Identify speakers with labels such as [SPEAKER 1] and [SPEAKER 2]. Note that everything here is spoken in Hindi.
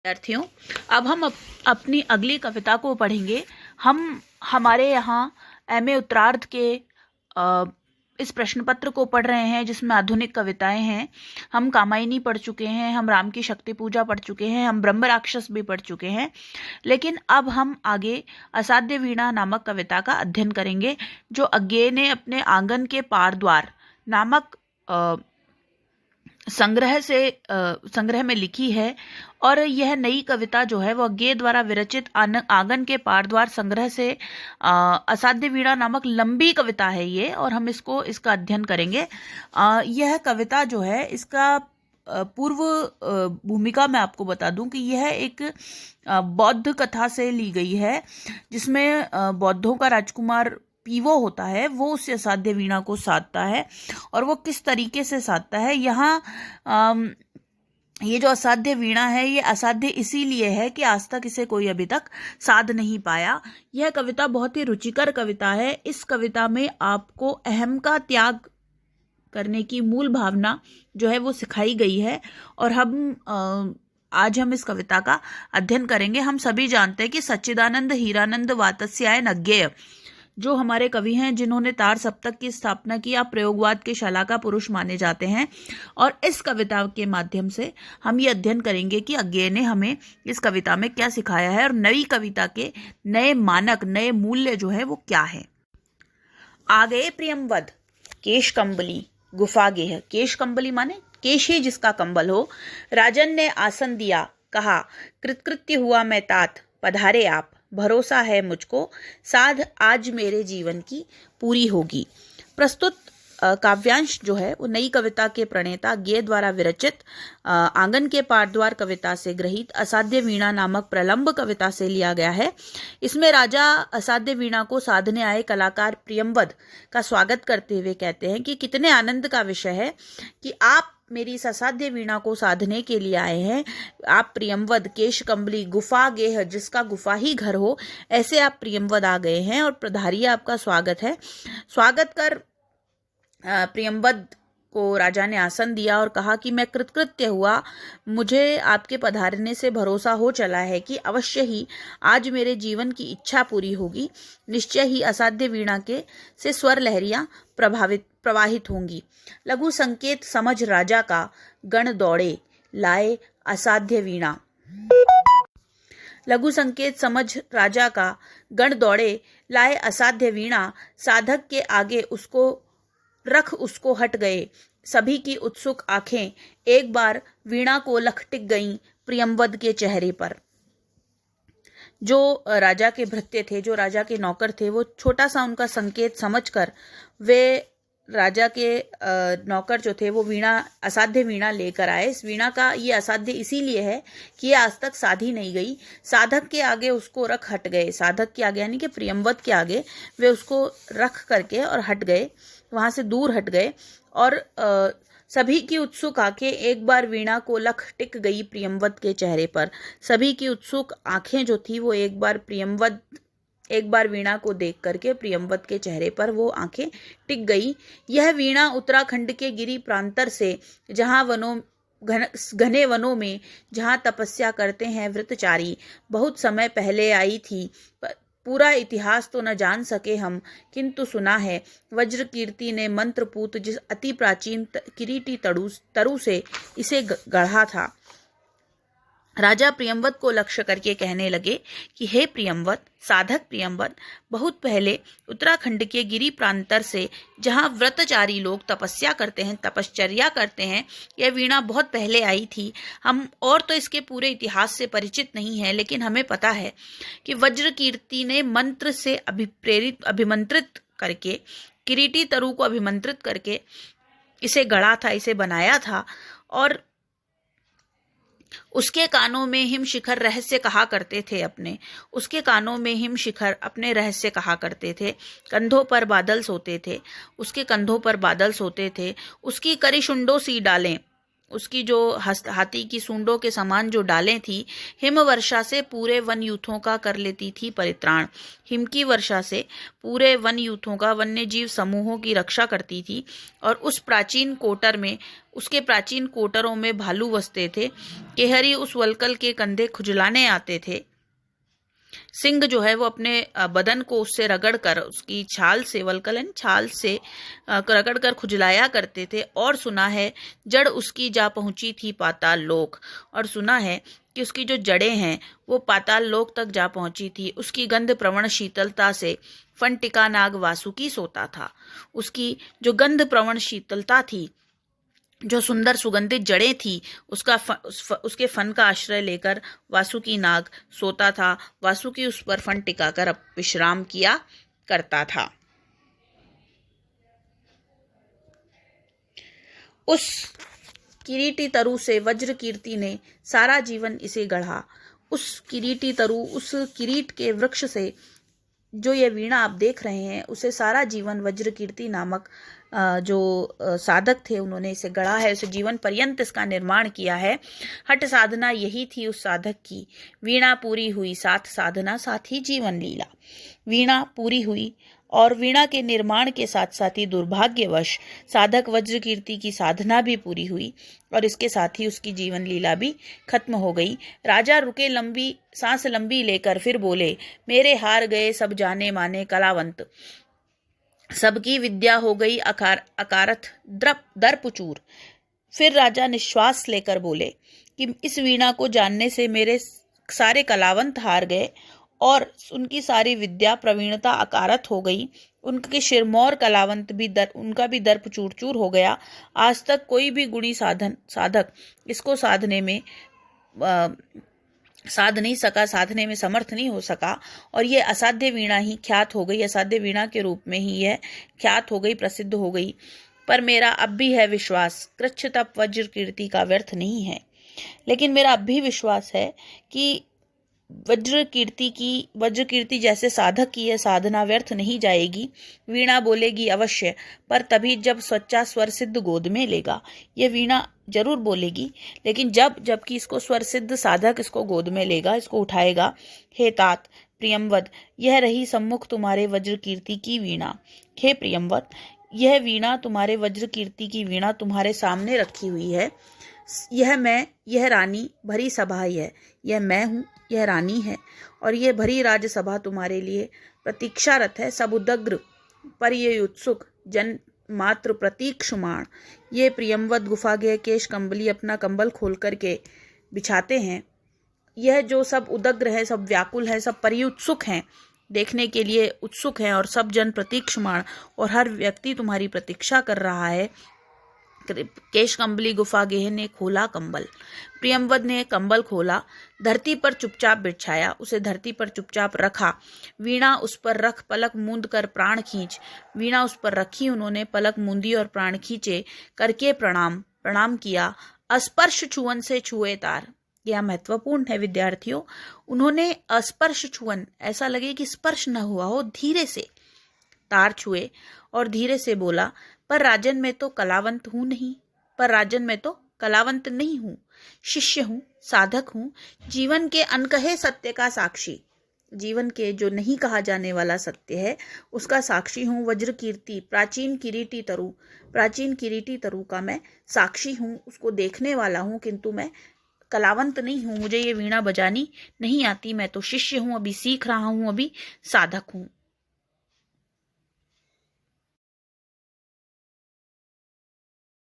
[SPEAKER 1] विद्यार्थियों, अब हम अपनी अगली कविता को पढ़ेंगे। हम हमारे यहाँ एमए उत्तरार्ध के इस प्रश्न पत्र को पढ़ रहे हैं जिसमें आधुनिक कविताएं हैं। हम कामायनी पढ़ चुके हैं, हम राम की शक्ति पूजा पढ़ चुके हैं, हम ब्रह्म राक्षस भी पढ़ चुके हैं। लेकिन अब हम आगे असाध्य वीणा नामक कविता का अध्ययन करेंगे, जो अज्ञेय ने अपने आंगन के पार द्वार नामक संग्रह में लिखी है। और यह नई कविता जो है वह अज्ञेय द्वारा विरचित आंगन के पार द्वार संग्रह से असाध्य वीणा नामक लंबी कविता है ये, और हम इसका अध्ययन करेंगे। यह कविता जो है, इसका पूर्व भूमिका मैं आपको बता दूं कि यह एक बौद्ध कथा से ली गई है, जिसमें बौद्धों का राजकुमार पीवो होता है, वो उस असाध्य वीणा को साधता है। और वो किस तरीके से साधता है, यहाँ ये जो असाध्य वीणा है ये असाध्य इसीलिए है कि आज तक इसे कोई अभी तक साध नहीं पाया। यह कविता बहुत ही रुचिकर कविता है। इस कविता में आपको अहम का त्याग करने की मूल भावना जो है वो सिखाई गई है, और आज हम इस कविता का अध्ययन करेंगे। हम सभी जानते हैं कि सच्चिदानंद हीरानंद वात्स्यायन अज्ञेय जो हमारे कवि हैं, जिन्होंने तार सप्तक की स्थापना की, आप प्रयोगवाद के शाला का पुरुष माने जाते हैं। और इस कविता के माध्यम से हम ये अध्ययन करेंगे कि अज्ञेय ने हमें इस कविता में क्या सिखाया है, और नई कविता के नए मानक, नए मूल्य जो है वो क्या है। आ गए प्रियमवद केश कंबली गुफा गेह। केश कंबली माने केश ही जिसका कंबल हो। राजन ने आसन दिया, कहा कृतकृत्य हुआ मैं तात, पधारे आप, भरोसा है मुझको, साध आज मेरे जीवन की पूरी होगी। प्रस्तुत काव्यांश जो है वो नई कविता के प्रणेता अज्ञेय द्वारा विरचित आंगन के पार द्वार कविता से ग्रहित असाध्य वीणा नामक प्रलंब कविता से लिया गया है। इसमें राजा असाध्य वीणा को साधने आए कलाकार प्रियमवद का स्वागत करते हुए कहते हैं कि कितने आनंद का विषय है कि आप मेरी इस असाध्य वीणा को साधने के लिए आए हैं। आप प्रियमवद केश कंबली गुफा गेह, जिसका गुफा ही घर हो, ऐसे आप प्रियमवद आ गए हैं, और प्रधारिये आपका स्वागत है। स्वागत कर प्रियमवद को राजा ने आसन दिया और कहा कि मैं कृतकृत्य हुआ, मुझे आपके पधारने से भरोसा हो चला है कि अवश्य ही आज मेरे जीवन की इच्छा पूरी होगी। निश्चय ही असाध्य वीणा के से स्वर लहरियां प्रवाहित होंगी। लघु संकेत समझ राजा का गण दौड़े, लाए असाध्य वीणा। लघु संकेत समझ राजा का गण दौड़े, लाए असाध्य वीणा। साधक के आगे उसको हट गए, सभी की उत्सुक आंखें एक बार वीणा को लख टिक गईं प्रियमवद के चेहरे पर। जो राजा के भृत्य थे, जो राजा के नौकर थे, वो छोटा सा उनका संकेत समझकर वे राजा के नौकर जो थे वो असाध्य वीणा लेकर आए। इस वीणा का ये असाध्य इसीलिए है कि ये आज तक साधी नहीं गई। साधक के आगे उसको रख हट गए, साधक के आगे यानी कि प्रियमवद के आगे वे उसको रख करके और हट गए, वहां से दूर हट गए। और सभी की उत्सुक आंखें एक बार वीणा को लख टिक गई प्रियमवद के चेहरे पर। सभी की उत्सुक आंखें जो थी वो एक बार वीणा को देख करके प्रियमवद के चेहरे पर वो आंखें टिक गई। यह वीणा उत्तराखंड के गिरी प्रांतर से, जहां घने वनों में जहां तपस्या करते हैं व्रतचारी, बहुत समय पहले आई थी। पूरा इतिहास तो न जान सके हम, किंतु सुना है वज्र कीर्ति ने मंत्रपूत जिस अति प्राचीन किरीटी तरु से इसे गढ़ा था। राजा प्रियमवद को लक्ष्य करके कहने लगे कि हे प्रियमवद, साधक प्रियमवद, बहुत पहले उत्तराखंड के गिरी प्रांतर से, जहां व्रतचारी लोग तपस्या करते हैं, तपश्चर्या करते हैं, यह वीणा बहुत पहले आई थी। हम और तो इसके पूरे इतिहास से परिचित नहीं है, लेकिन हमें पता है कि वज्र कीर्ति ने मंत्र से अभिमंत्रित करके, किरीटी तरु को अभिमंत्रित करके इसे गढ़ा था, इसे बनाया था। और उसके कानों में हिम शिखर रहस्य कहा करते थे उसके कानों में हिम शिखर अपने रहस्य कहा करते थे। कंधों पर बादल सोते थे, उसके कंधों पर बादल सोते थे। उसकी करिशुंडों सी डालें उसकी जो हाथी की सूंडों के समान जो डालें थी, हिम वर्षा से पूरे वन यूथों का कर लेती थी परित्राण। हिम की वर्षा से पूरे वन यूथों का, वन्य जीव समूहों की रक्षा करती थी। और उस प्राचीन कोटर में, उसके प्राचीन कोटरों में भालू बसते थे। केहरी उस वलकल के कंधे खुजलाने आते थे। सिंह जो है वो अपने बदन को उससे रगड़ कर, उसकी छाल से, वल्कलन छाल से रगड़ कर खुजलाया करते थे। और सुना है जड़ उसकी जा पहुंची थी पाताल लोक, और सुना है कि उसकी जो जड़ें हैं वो पाताल लोक तक जा पहुंची थी। उसकी गंध प्रवण शीतलता से फंटिका नाग वासुकी सोता था। उसकी जो गंध प्रवण शीतलता थी, जो सुंदर सुगंधित जड़ें थी, उसके फन का आश्रय लेकर वासुकी नाग सोता था। वासुकी उस पर फन टिकाकर विश्राम किया करता था। उस किरीटी तरु से वज्र कीर्ति ने सारा जीवन इसे गढ़ा। उस किरीटी तरु, उस किरीट के वृक्ष से जो ये वीणा आप देख रहे हैं, उसे सारा जीवन वज्र कीर्ति नामक जो साधक थे उन्होंने इसे गढ़ा है, उसे जीवन पर्यंत इसका निर्माण किया है। हट साधना यही थी उस साधक की। वीणा पूरी हुई साथ साधना, साथ ही जीवन लीला। वीणा पूरी हुई और वीणा के निर्माण के साथ साथ ही दुर्भाग्यवश साधक वज्र कीर्ति की साधना भी पूरी हुई और इसके साथ ही उसकी जीवन लीला भी खत्म हो गई। राजा रुके, लंबी सांस लंबी लेकर फिर बोले, मेरे हार गए सब जाने माने कलावंत, सबकी विद्या हो गई अकारथ दर्पचूर। फिर राजा निश्वास लेकर बोले कि इस वीणा को जानने से मेरे सारे कलावंत हार गए और उनकी सारी विद्या प्रवीणता अकारत हो गई। उनके शिरमौर कलावंत भी उनका भी दर्प चूर चूर हो गया। आज तक कोई भी गुणी साधक इसको साधने में समर्थ नहीं हो सका और ये असाध्य वीणा ही ख्यात हो गई, असाध्य वीणा के रूप में ही यह ख्यात हो गई, प्रसिद्ध हो गई। पर मेरा अब भी है विश्वास, कृच्छ तप वज्र कीर्ति का व्यर्थ नहीं है। लेकिन मेरा अब भी विश्वास है कि वज्र कीर्ति जैसे साधक की यह साधना व्यर्थ नहीं जाएगी। वीणा बोलेगी अवश्य, पर तभी जब सच्चा स्वर सिद्ध गोद में लेगा। ये वीणा जरूर बोलेगी, लेकिन जबकि इसको स्वर सिद्ध साधक इसको गोद में लेगा, इसको उठाएगा। हे तात प्रियमवद, यह रही सम्मुख तुम्हारे वज्र कीर्ति की वीणा। हे प्रियमवद, यह वीणा तुम्हारे वज्र कीर्ति की वीणा तुम्हारे सामने रखी हुई है। यह मैं, यह रानी भरी सभा है। यह मैं हूँ, यह रानी है और यह भरी राजसभा तुम्हारे लिए प्रतीक्षारत है। सब उदग्र पर ये उत्सुक जन मात्र प्रतीक्षुमाण। ये प्रियमवद गुफा गए केश कंबली अपना कंबल खोल करके बिछाते हैं। यह जो सब उदग्र है, सब व्याकुल है, सब परिउत्सुक हैं, देखने के लिए उत्सुक हैं और सब जन प्रतीक्षुमाण, और हर व्यक्ति तुम्हारी प्रतीक्षा कर रहा है। केश कंबली गुफा गेह ने खोला कंबल। प्रियमवद ने कंबल खोला, धरती पर चुपचाप बिछाया, उसे धरती पर चुपचाप रखा। वीणा उस पर रख, पलक मूंद कर प्राण खींच। वीणा उस पर रखी, उन्होंने पलक मूंदी और प्राण खींचे। करके प्रणाम किया। अस्पर्श छुअन से छुए तार। यह महत्वपूर्ण है विद्यार्थियों। उन्होंने अस्पर्श छुअन, ऐसा लगे कि स्पर्श न हुआ हो, धीरे से तार छुए और धीरे से बोला, पर राजन मैं तो कलावंत हूं नहीं, पर राजन मैं तो कलावंत नहीं हूं, शिष्य हूं, साधक हूं, जीवन के अनकहे सत्य का साक्षी। जीवन के जो नहीं कहा जाने वाला सत्य है उसका साक्षी हूं। वज्र कीर्ति, प्राचीन किरीटी तरु का मैं साक्षी हूं, उसको देखने वाला हूं, किंतु मैं कलावंत नहीं हूं। मुझे ये वीणा बजानी नहीं आती, मैं तो शिष्य हूं, अभी सीख रहा हूं, अभी साधक हूं।